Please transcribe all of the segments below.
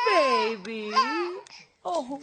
Baby. Oh.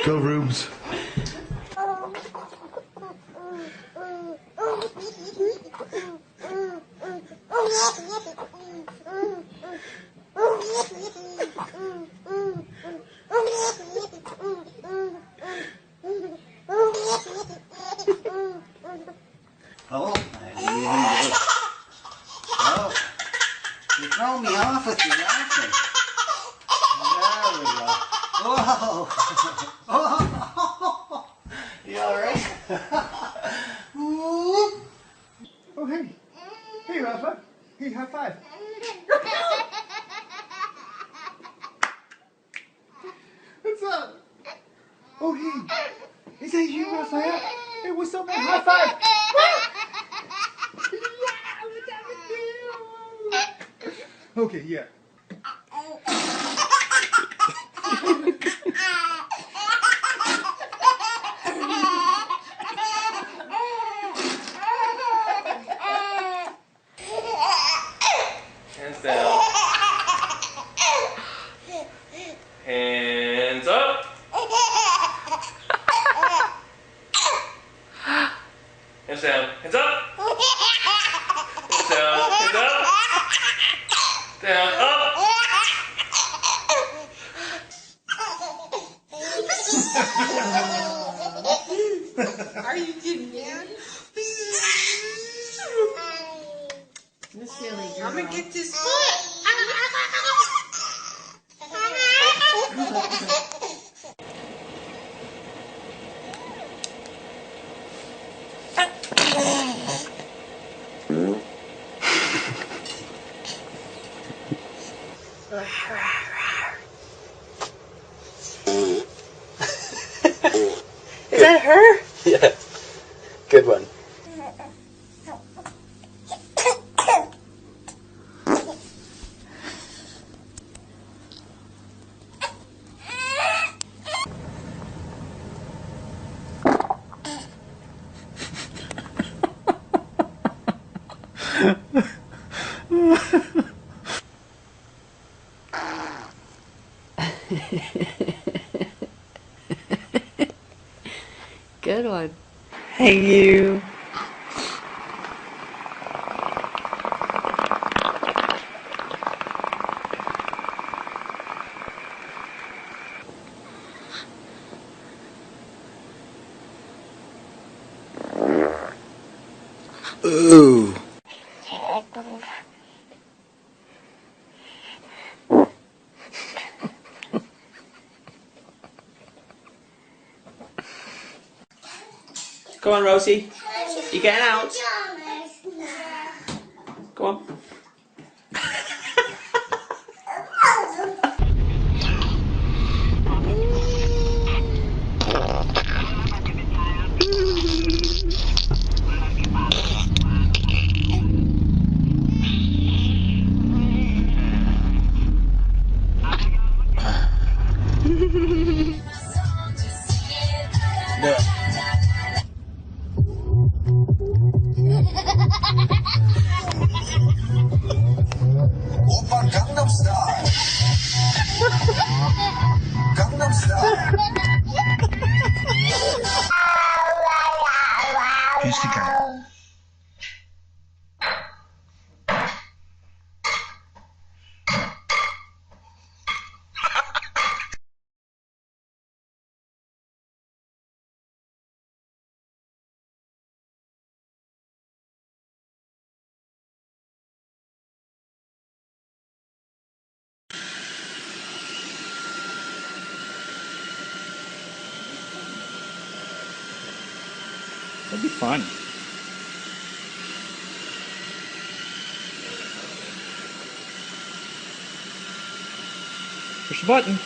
Go, Rubes. Oh, oh, you're throwing me off with your laughing. There we go. Whoa. Oh, you alright? Oh, hey. Hey, Rafa. Hey, high five. What's up? Oh, hey. Is that you, Raphael? Hey, what's up, man? High five. Okay, yeah. Hands down. Hands up. Hands down. Hands up. Hands down. Hands up. Down. Up. Are you kidding me? I'm gonna get this foot. Is that her? Yeah. Good one. Good one. Hey, you. Ooh. Go on, Rosie. You getting out? Go on. Do it. Oppa Gangnam Style. Gangnam Style. Pussycat. That'd be fun. Push the button.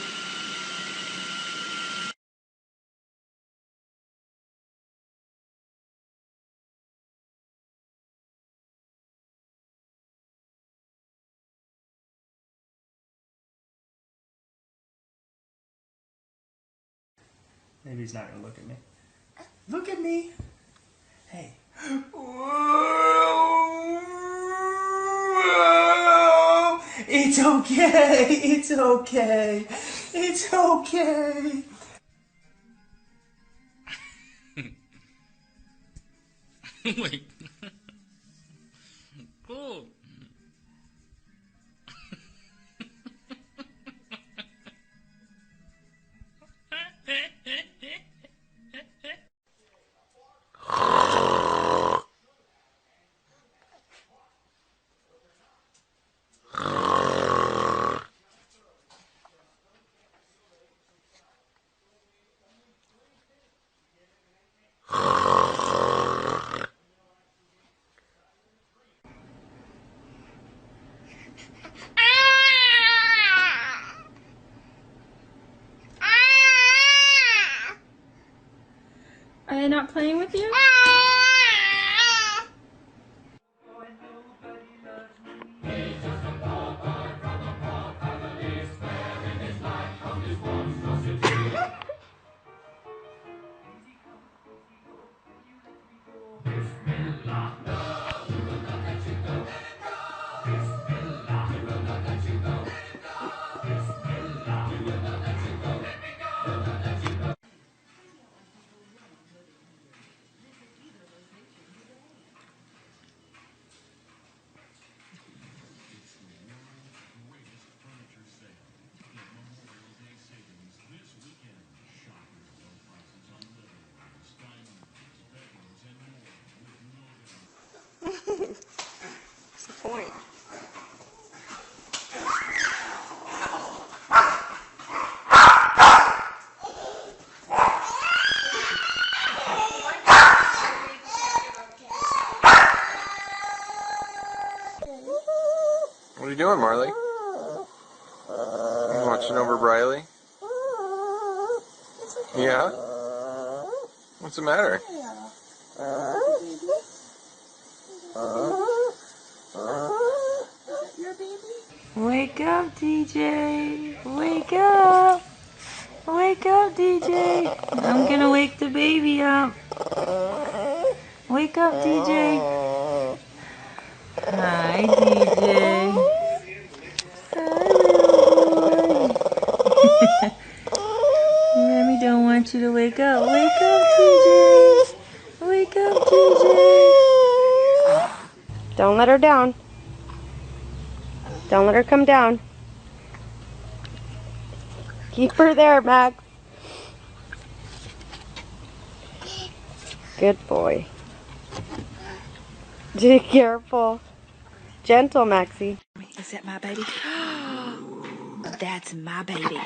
Maybe he's not gonna look at me. Look at me. Hey. It's okay. It's okay. It's okay. Wait. Cool. Are they not playing with you? What's the point? What are you doing, Marley? You watching over Briley? Yeah? What's the matter? Wake up, DJ. Wake up. Wake up, DJ. I'm gonna wake the baby up. Wake up, DJ. Hi, DJ. Hi, little boy. Mommy don't want you to wake up. Wake up, DJ. Wake up, DJ. Don't let her down. Don't let her come down. Keep her there, Max. Good boy. Be careful. Gentle, Maxie. Is that my baby? That's my baby.